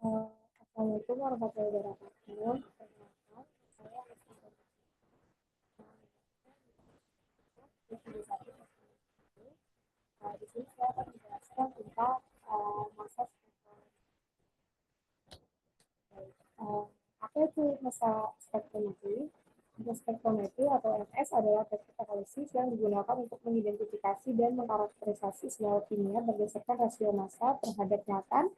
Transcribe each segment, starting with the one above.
Assalamualaikum warahmatullahi wabarakatuh. Perkenalkan, saya Rizky. Di sini saya akan menjelaskan tentang masa apa itu masa spektrometri. Masa spektrometri atau MS adalah teknik analisis yang digunakan untuk mengidentifikasi dan mengkarakterisasi senyawa kimia berdasarkan rasio massa terhadap muatan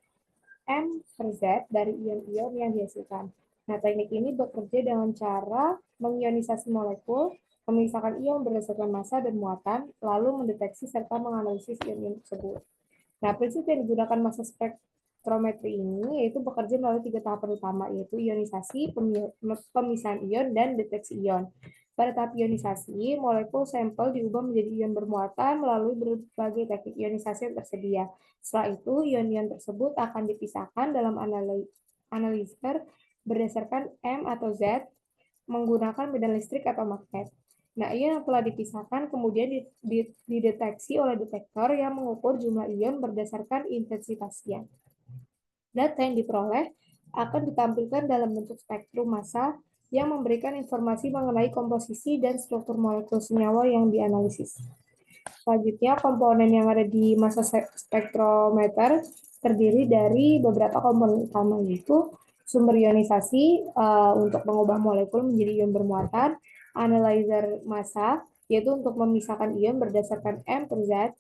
M per Z dari ion-ion yang dihasilkan. Nah, teknik ini bekerja dengan cara mengionisasi molekul, memisahkan ion berdasarkan massa dan muatan, lalu mendeteksi serta menganalisis ion-ion tersebut. Nah, prinsip yang digunakan massa spektrometri ini yaitu bekerja melalui 3 tahapan utama, yaitu ionisasi, pemisahan ion, dan deteksi ion. Pada tahap ionisasi, molekul sampel diubah menjadi ion bermuatan melalui berbagai teknik ionisasi yang tersedia. Setelah itu, ion-ion tersebut akan dipisahkan dalam analizer berdasarkan M atau Z menggunakan medan listrik atau magnet. Nah, ion yang telah dipisahkan kemudian dideteksi oleh detektor yang mengukur jumlah ion berdasarkan intensitasnya. Data yang diperoleh akan ditampilkan dalam bentuk spektrum massa yang memberikan informasi mengenai komposisi dan struktur molekul senyawa yang dianalisis. Selanjutnya, komponen yang ada di massa spektrometer terdiri dari beberapa komponen utama, yaitu sumber ionisasi untuk mengubah molekul menjadi ion bermuatan, analyzer massa, yaitu untuk memisahkan ion berdasarkan M per Z,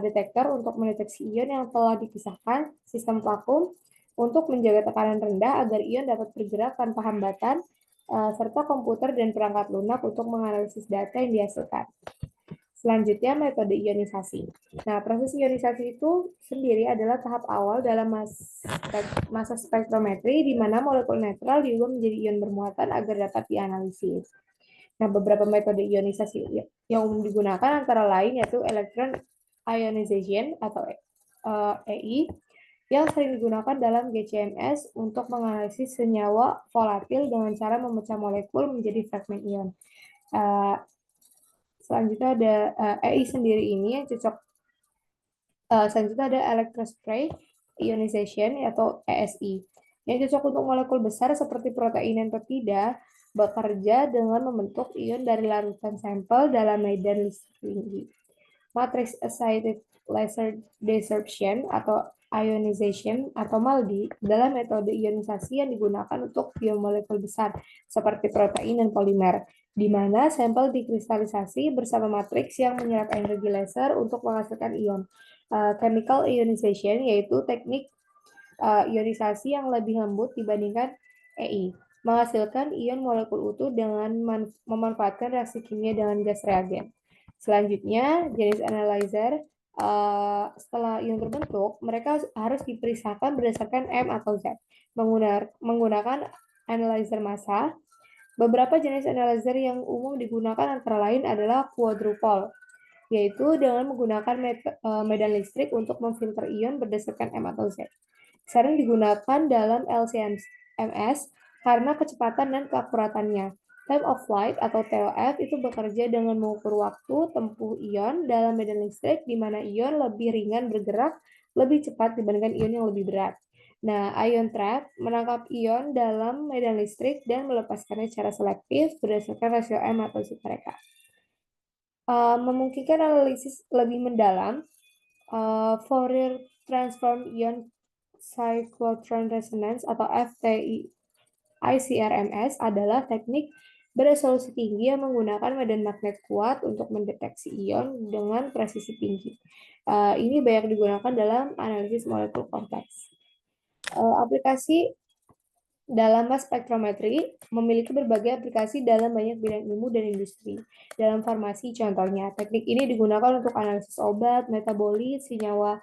detektor untuk mendeteksi ion yang telah dipisahkan, sistem vakum untuk menjaga tekanan rendah agar ion dapat bergerak tanpa hambatan, serta komputer dan perangkat lunak untuk menganalisis data yang dihasilkan. Selanjutnya, metode ionisasi. Nah, proses ionisasi itu sendiri adalah tahap awal dalam masa spektrometri di mana molekul netral diubah menjadi ion bermuatan agar dapat dianalisis. Nah, beberapa metode ionisasi yang umum digunakan antara lain yaitu electron ionization atau EI yang sering digunakan dalam GCMS untuk menganalisis senyawa volatil dengan cara memecah molekul menjadi fragmen ion. Selanjutnya ada EI sendiri ini yang cocok. Selanjutnya ada electrospray ionization atau ESI yang cocok untuk molekul besar seperti protein dan peptida, bekerja dengan membentuk ion dari larutan sampel dalam medan listrik tinggi. Matrix associated laser desorption atau ionization atau MALDI adalah metode ionisasi yang digunakan untuk biomolekul besar seperti protein dan polimer, di mana sampel dikristalisasi bersama matriks yang menyerap energi laser untuk menghasilkan ion. Chemical ionization yaitu teknik ionisasi yang lebih lembut dibandingkan EI, menghasilkan ion molekul utuh dengan memanfaatkan reaksi kimia dengan gas reagen. Selanjutnya, jenis analyzer setelah ion terbentuk, mereka harus dipisahkan berdasarkan M atau Z menggunakan analyzer massa. Beberapa jenis analyzer yang umum digunakan antara lain adalah quadrupole, yaitu dengan menggunakan medan listrik untuk memfilter ion berdasarkan M atau Z. Sering digunakan dalam LC-MS karena kecepatan dan keakuratannya. Time of flight atau TOF itu bekerja dengan mengukur waktu tempuh ion dalam medan listrik di mana ion lebih ringan bergerak lebih cepat dibandingkan ion yang lebih berat. Nah, ion trap menangkap ion dalam medan listrik dan melepaskannya secara selektif berdasarkan rasio M atau Z mereka. Memungkinkan analisis lebih mendalam, Fourier Transform Ion Cyclotron Resonance atau FTI ICRMS adalah teknik beresolusi tinggi yang menggunakan medan magnet kuat untuk mendeteksi ion dengan presisi tinggi. Ini banyak digunakan dalam analisis molekul kompleks. Aplikasi dalam mass spektrometri memiliki berbagai aplikasi dalam banyak bidang ilmu dan industri. Dalam farmasi contohnya, teknik ini digunakan untuk analisis obat, metabolit, senyawa,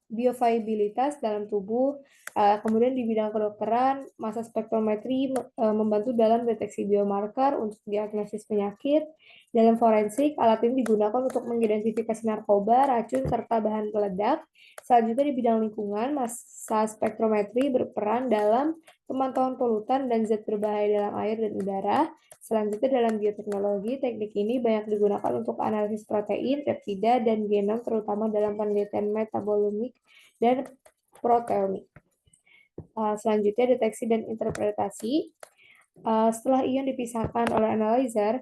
bioviabilitas dalam tubuh. Kemudian di bidang kedokteran, massa spektrometri membantu dalam deteksi biomarker untuk diagnosis penyakit. Dalam forensik, alat ini digunakan untuk mengidentifikasi narkoba, racun, serta bahan peledak. Selanjutnya di bidang lingkungan, massa spektrometri berperan dalam pemantauan polutan dan zat berbahaya dalam air dan udara. Selanjutnya dalam bioteknologi, teknik ini banyak digunakan untuk analisis protein, peptida, dan genom terutama dalam penelitian metabolimik dan proteomik. Selanjutnya, deteksi dan interpretasi. Setelah ion dipisahkan oleh analyzer,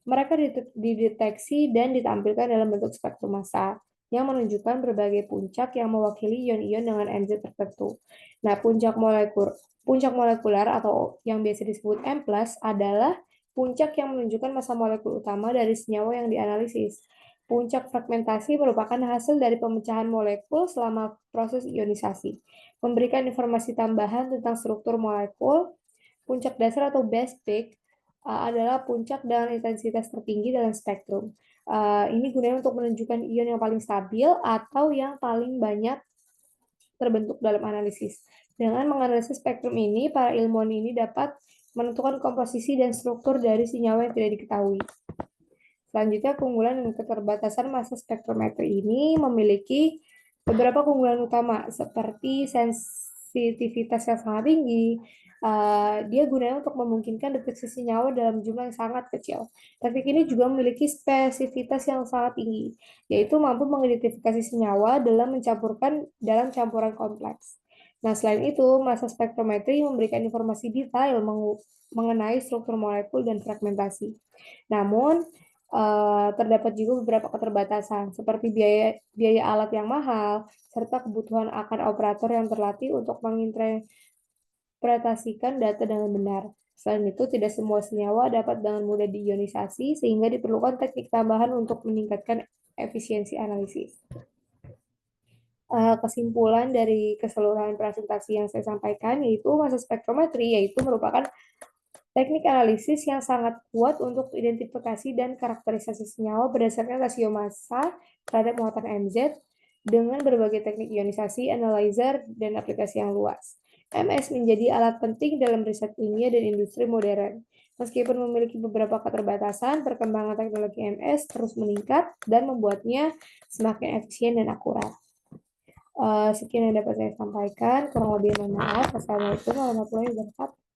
mereka dideteksi dan ditampilkan dalam bentuk spektrum massa yang menunjukkan berbagai puncak yang mewakili ion-ion dengan MZ tertentu. Nah, puncak molekular atau yang biasa disebut M+, adalah puncak yang menunjukkan massa molekul utama dari senyawa yang dianalisis. Puncak fragmentasi merupakan hasil dari pemecahan molekul selama proses ionisasi, memberikan informasi tambahan tentang struktur molekul. Puncak dasar atau base peak adalah puncak dengan intensitas tertinggi dalam spektrum. Ini gunanya untuk menunjukkan ion yang paling stabil atau yang paling banyak terbentuk dalam analisis. Dengan menganalisis spektrum ini, para ilmuwan ini dapat menentukan komposisi dan struktur dari senyawa yang tidak diketahui. Selanjutnya, keunggulan dan keterbatasan massa spektrometri ini memiliki beberapa keunggulan utama, seperti sensitivitas yang sangat tinggi. Dia gunanya untuk memungkinkan deteksi senyawa dalam jumlah yang sangat kecil. Teknik ini juga memiliki spesifitas yang sangat tinggi, yaitu mampu mengidentifikasi senyawa dalam campuran kompleks. Nah, selain itu, massa spektrometri memberikan informasi detail mengenai struktur molekul dan fragmentasi. Namun, terdapat juga beberapa keterbatasan, seperti biaya alat yang mahal, serta kebutuhan akan operator yang terlatih untuk menginterpretasikan data dengan benar. Selain itu, tidak semua senyawa dapat dengan mudah diionisasi, sehingga diperlukan teknik tambahan untuk meningkatkan efisiensi analisis. Kesimpulan dari keseluruhan presentasi yang saya sampaikan, yaitu massa spektrometri, yaitu merupakan teknik analisis yang sangat kuat untuk identifikasi dan karakterisasi senyawa berdasarkan rasio massa terhadap muatan MZ dengan berbagai teknik ionisasi, analyzer, dan aplikasi yang luas. MS menjadi alat penting dalam riset ilmiah dan industri modern. Meskipun memiliki beberapa keterbatasan, perkembangan teknologi MS terus meningkat dan membuatnya semakin efisien dan akurat. Sekian yang dapat saya sampaikan. Kurang lebih mohon maaf. Wassalamualaikum warahmatullahi wabarakatuh.